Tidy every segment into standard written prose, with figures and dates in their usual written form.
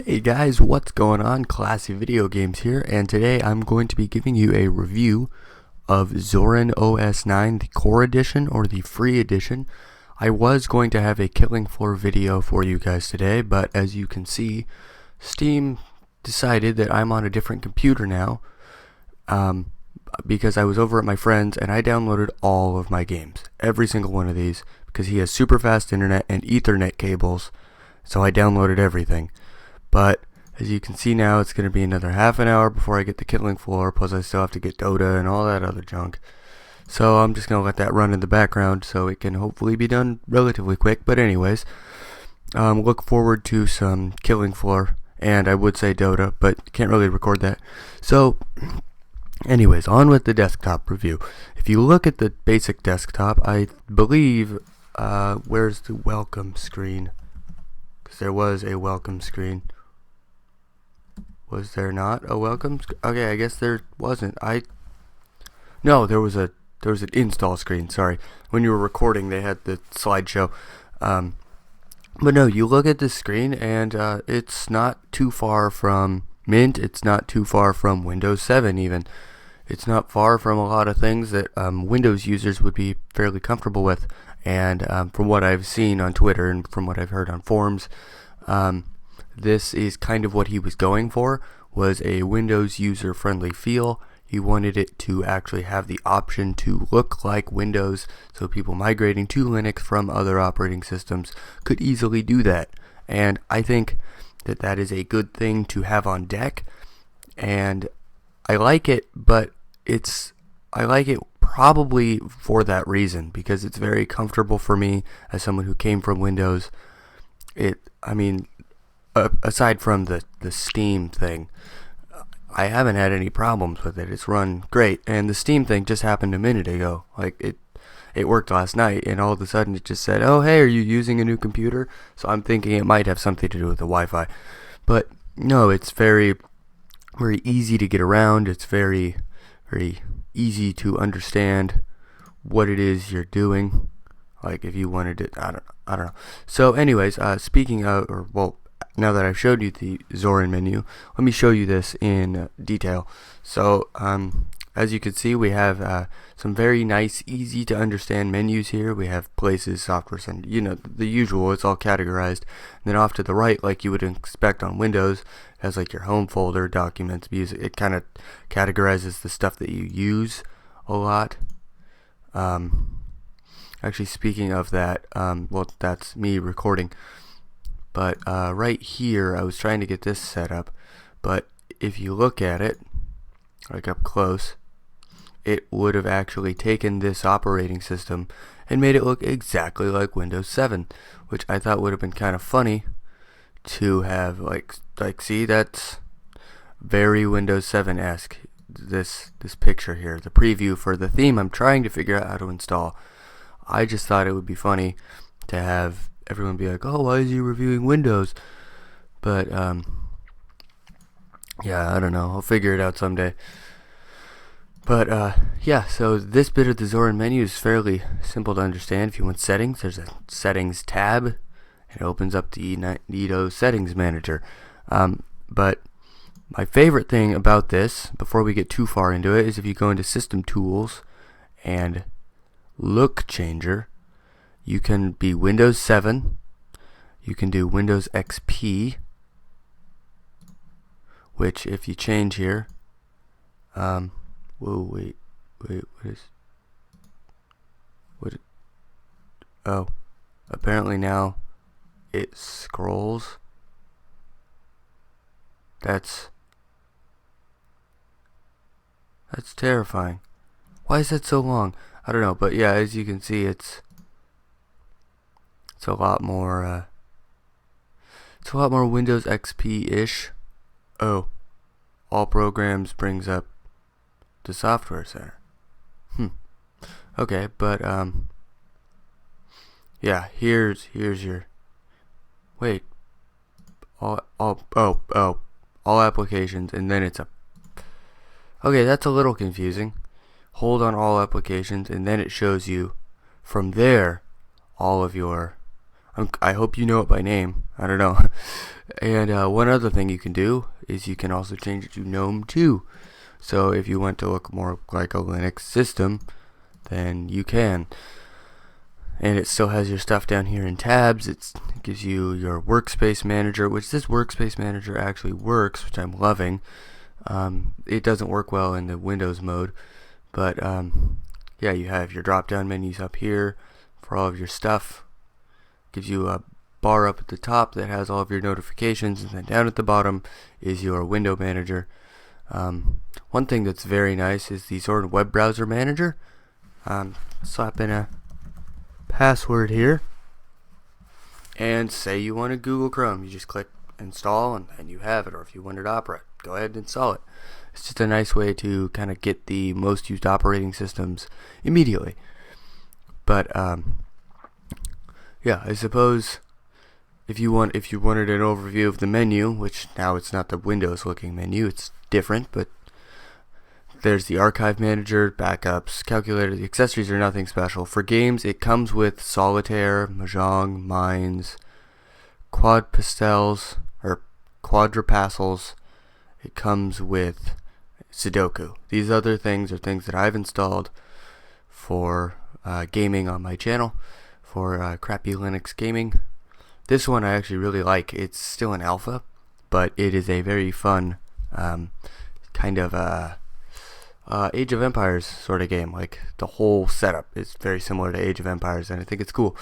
Hey guys, what's going on? Classy Video Games here, and today I'm going to be giving you a review of Zorin OS 9, the Core Edition or the Free Edition. I was going to have a Killing Floor video for you guys today, but as you can see, Steam decided that I'm on a different computer now, because I was over at my friend's and I downloaded all of my games, every single one of these, because he has super fast internet and Ethernet cables, so I downloaded everything. But as you can see now, it's going to be another half an hour before I get the Killing Floor, plus I still have to get Dota and all that other junk. So I'm just going to let that run in the background so it can hopefully be done relatively quick. But anyways, look forward to some Killing Floor, and I would say Dota, but can't really record that. So anyways, on with the desktop review. If you look at the basic desktop, I believe, where's the welcome screen? Because there was a welcome screen. Was there not a welcome? Okay, I guess there wasn't. No, there was an install screen. Sorry, when you were recording, they had the slideshow. But no, you look at this screen, and it's not too far from Mint. It's not too far from Windows 7 even. It's not far from a lot of things that Windows users would be fairly comfortable with. And from what I've seen on Twitter and from what I've heard on forums, this is kind of what he was going for, was a Windows user-friendly feel. He wanted it to actually have the option to look like Windows, so people migrating to Linux from other operating systems could easily do that. And I think that that is a good thing to have on deck, and I like it, but I like it probably for that reason, because it's very comfortable for me as someone who came from Windows. Aside from the Steam thing, I haven't had any problems with it. It's run great, and the Steam thing just happened a minute ago. Like, it worked last night, and all of a sudden it just said, "Oh, hey, are you using a new computer?" So I'm thinking it might have something to do with the Wi-Fi. But no, it's very, very easy to get around. It's very, very easy to understand what it is you're doing. Like, if you wanted it, I don't know. So anyways, speaking of, now that I've showed you the Zorin menu, let me show you this in detail. So, as you can see, we have some very nice, easy to understand menus here. We have places, software, and the usual. It's all categorized. And then off to the right, like you would expect on Windows, it has like your home folder, documents, music. It kind of categorizes the stuff that you use a lot. Actually, speaking of that, that's me recording. But right here, I was trying to get this set up, but if you look at it, like up close, it would have actually taken this operating system and made it look exactly like Windows 7, which I thought would have been kind of funny to have, like see, that's very Windows 7-esque, this picture here, the preview for the theme I'm trying to figure out how to install. I just thought it would be funny to have everyone be like, "Oh, why is he reviewing Windows?" But yeah, I don't know. I'll figure it out someday. But yeah, so this bit of the Zorin menu is fairly simple to understand. If you want settings, there's a settings tab. It opens up the Neato settings manager. But my favorite thing about this, before we get too far into it, is if you go into System Tools and Look Changer, you can be Windows 7, you can do Windows XP, which if you change here, wait, oh, apparently now it scrolls. That's terrifying. Why is that so long? I don't know, but yeah, as you can see, it's a lot more Windows XP-ish. Oh, all programs brings up the Software Center. Okay, but yeah, here's your, wait, all applications, and then it's okay, that's a little confusing. Hold on all applications, and then it shows you from there all of your, I hope you know it by name. I don't know. And one other thing you can do is you can also change it to GNOME 2. So if you want to look more like a Linux system, then you can. And it still has your stuff down here in tabs. It gives you your workspace manager, which this workspace manager actually works, which I'm loving. It doesn't work well in the Windows mode, but yeah, you have your drop down menus up here for all of your stuff. Gives you a bar up at the top that has all of your notifications, and then down at the bottom is your window manager. One thing that's very nice is the Zorin web browser manager. Slap in a password here, and say you wanted Google Chrome, you just click install and you have it. Or if you wanted Opera, go ahead and install it. It's just a nice way to kind of get the most used operating systems immediately. But yeah, I suppose if you wanted an overview of the menu, which now it's not the Windows looking menu, it's different, but there's the archive manager, backups, calculator. The accessories are nothing special. For games, it comes with Solitaire, Mahjong, Mines, Quad Pastels, or Quadrapassels. It comes with Sudoku. These other things are things that I've installed for gaming on my channel, for crappy Linux gaming. This one I actually really like. It's still an alpha, but it is a very fun kind of Age of Empires sort of game. Like, the whole setup is very similar to Age of Empires, and I think it's cool.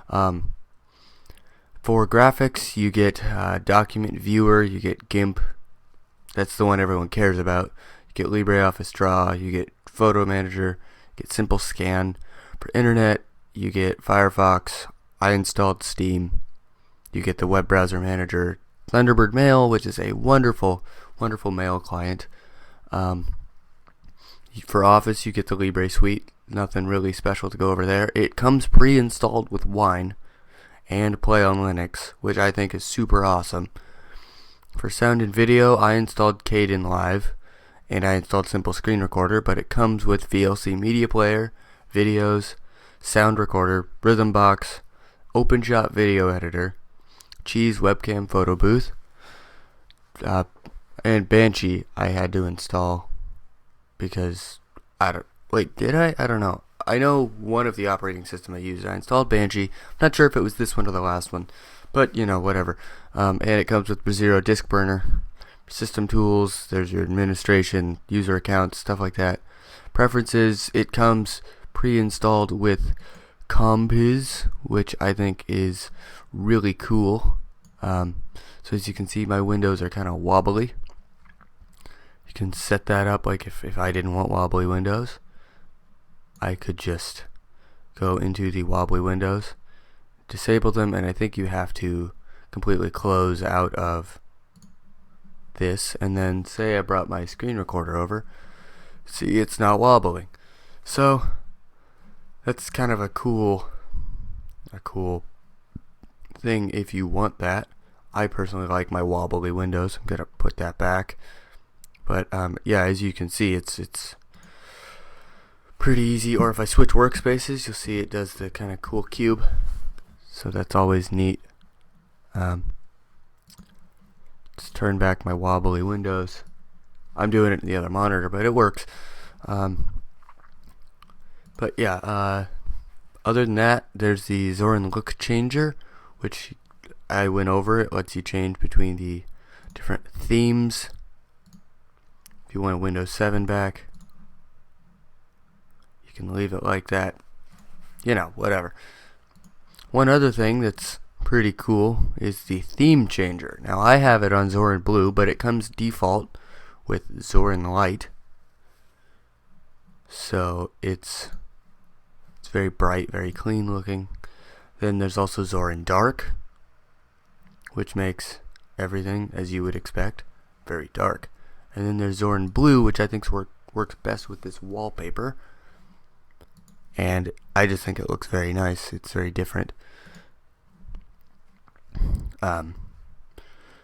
For graphics, you get Document Viewer, you get GIMP. That's the one everyone cares about. You get LibreOffice Draw, you get Photo Manager, you get Simple Scan. For internet, you get Firefox. I installed Steam. You get the web browser manager, Thunderbird Mail, which is a wonderful, wonderful mail client. For Office, you get the Libre Suite. Nothing really special to go over there. It comes pre-installed with Wine and Play on Linux, which I think is super awesome. For sound and video, I installed Kden Live, and I installed Simple Screen Recorder, but it comes with VLC Media Player, videos, sound recorder, Rhythm Box, OpenShot Video Editor, Cheese Webcam Photo Booth, and Banshee I had to install because did I? I don't know. I know one of the operating system I used. I installed Banshee. I'm not sure if it was this one or the last one, but whatever. And it comes with Zero Disk Burner, System Tools. There's your administration, user accounts, stuff like that. Preferences. It comes pre-installed with Compiz, which I think is really cool. So as you can see, my windows are kind of wobbly. You can set that up, like if I didn't want wobbly windows, I could just go into the wobbly windows, disable them, and I think you have to completely close out of this, and then say I brought my screen recorder over. See, it's not wobbling. So that's kind of a cool thing if you want that. I personally like my wobbly windows. I'm gonna put that back. But yeah, as you can see, it's pretty easy. Or if I switch workspaces, you'll see it does the kind of cool cube. So that's always neat. Just turn back my wobbly windows. I'm doing it in the other monitor, but it works. But yeah, other than that, there's the Zorin Look Changer, which I went over. It lets you change between the different themes. If you want Windows 7 back, you can leave it like that. Whatever. One other thing that's pretty cool is the theme changer. Now, I have it on Zorin Blue, but it comes default with Zorin Light. So it's very bright, very clean looking. Then there's also Zorin Dark, which makes everything, as you would expect, very dark. And then there's Zorin Blue, which I think works best with this wallpaper. And I just think it looks very nice. It's very different.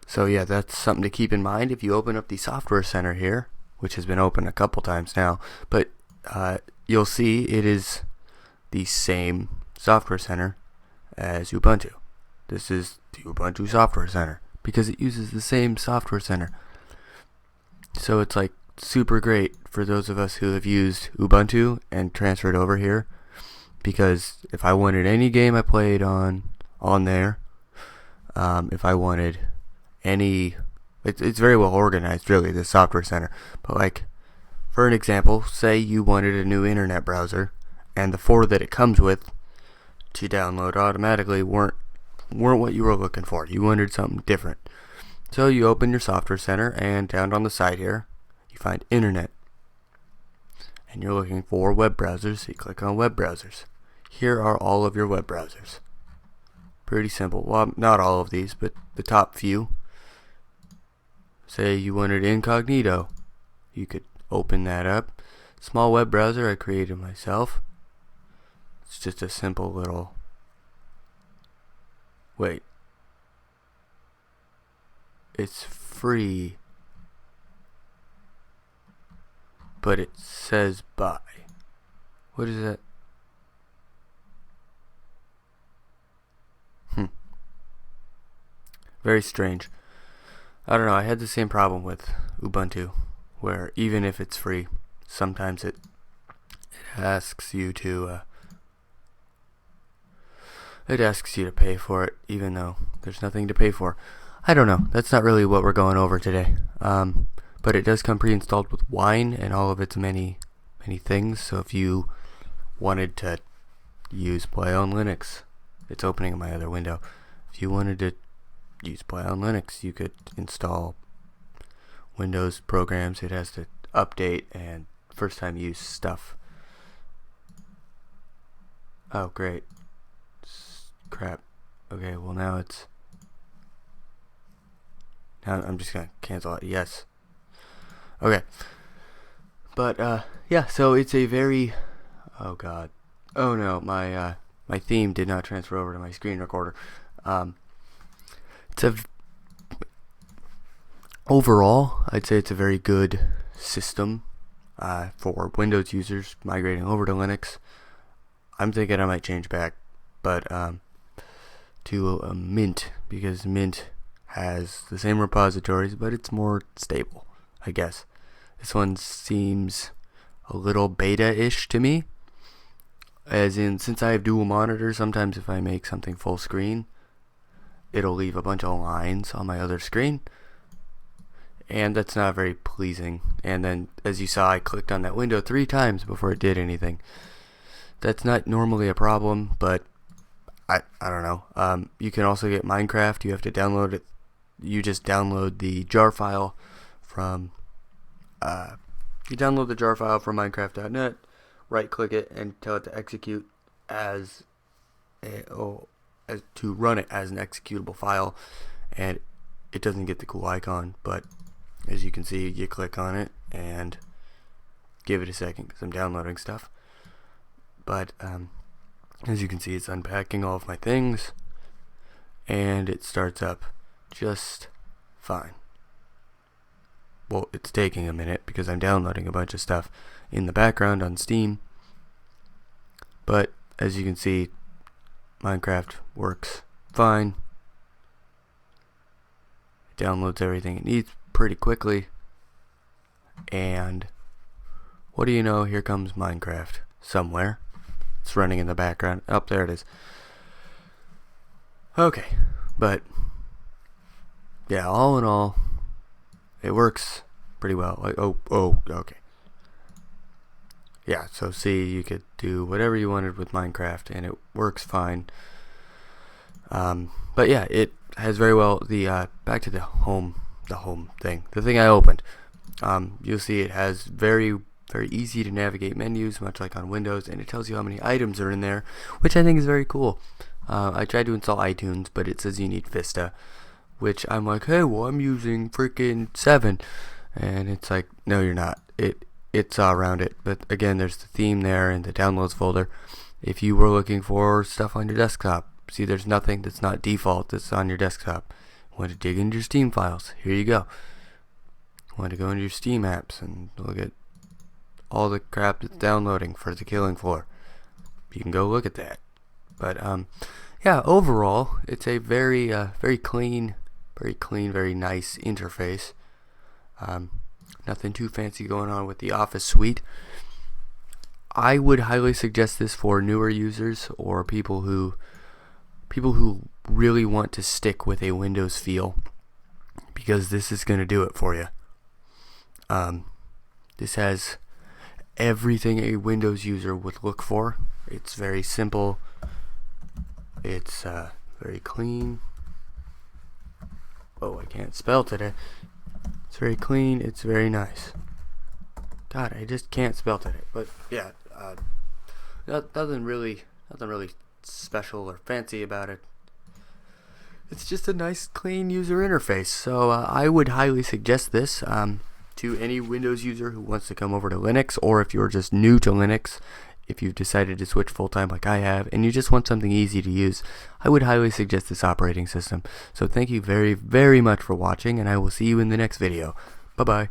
So yeah, that's something to keep in mind if you open up the Software Center here, which has been open a couple times now. But you'll see it is the same Software Center as Ubuntu. This is the Ubuntu Software Center because it uses the same software center. So it's like super great for those of us who have used Ubuntu and transferred over here, because if I wanted any game I played on there, if I wanted any, it's very well organized, really, the software center. But like, for an example, say you wanted a new internet browser, and the 4 that it comes with to download automatically weren't what you were looking for. You wanted something different. So you open your software center, and down on the side here, you find internet. And you're looking for web browsers, so you click on web browsers. Here are all of your web browsers. Pretty simple. Well, not all of these, but the top few. Say you wanted incognito. You could open that up. Small web browser I created myself. It's just a simple little... Wait. It's free. But it says buy. What is that? Very strange. I don't know, I had the same problem with Ubuntu, where even if it's free, sometimes it asks you to pay for it, even though there's nothing to pay for. I don't know, that's not really what we're going over today. But it does come pre-installed with Wine and all of its many things. So if you wanted to use Play on Linux, it's opening in my other window. If you wanted to use Play on Linux, you could install Windows programs. It has to update and first time use stuff. Oh, great. Crap. Okay, well now I'm just gonna cancel it. Yes. Okay. But yeah, so it's a very... Oh god. Oh no, my theme did not transfer over to my screen recorder. Overall, I'd say it's a very good system for Windows users migrating over to Linux. I'm thinking I might change back, but to Mint, because Mint has the same repositories, but it's more stable, I guess. This one seems a little beta-ish to me, as in, since I have dual monitors, sometimes if I make something full screen, it'll leave a bunch of lines on my other screen, and that's not very pleasing. And then, as you saw, I clicked on that window 3 times before it did anything. That's not normally a problem, but I don't know. You can also get Minecraft. You have to download it. You just download the jar file from Minecraft.net, right click it and tell it to execute to run it as an executable file, and it doesn't get the cool icon, but as you can see, you click on it and give it a second because I'm downloading stuff. But as you can see, it's unpacking all of my things, and it starts up just fine. Well, it's taking a minute because I'm downloading a bunch of stuff in the background on Steam, but as you can see, Minecraft works fine. It downloads everything it needs pretty quickly, and what do you know, here comes Minecraft somewhere. It's running in the background. Oh, there it is. Okay, but yeah, all in all, it works pretty well. Like, okay. Yeah, so see, you could do whatever you wanted with Minecraft, and it works fine. But yeah, it has very well the back to the home thing, the thing I opened. You'll see it has very easy to navigate menus, much like on Windows, and it tells you how many items are in there, which I think is very cool. I tried to install iTunes, but it says you need Vista, which I'm like, hey, well, I'm using freaking 7, and it's like, no, you're not. It's around it, but again, there's the theme there in the downloads folder. If you were looking for stuff on your desktop, see, there's nothing that's not default that's on your desktop. Want to dig into your Steam files? Here you go. Want to go into your Steam apps and look at all the crap that's downloading for the Killing Floor? You can go look at that. But yeah, overall, it's a very clean, very nice interface. Um, Nothing too fancy going on with the Office suite. I would highly suggest this for newer users or people who really want to stick with a Windows feel, because this is going to do it for you. This has everything a Windows user would look for. It's very simple. It's very clean. Oh, I can't spell today. It's very clean. It's very nice. God, I just can't spell today. But yeah, nothing really special or fancy about it. It's just a nice, clean user interface. So I would highly suggest this to any Windows user who wants to come over to Linux, or if you're just new to Linux, if you've decided to switch full-time like I have, and you just want something easy to use, I would highly suggest this operating system. So thank you very much for watching, and I will see you in the next video. Bye-bye.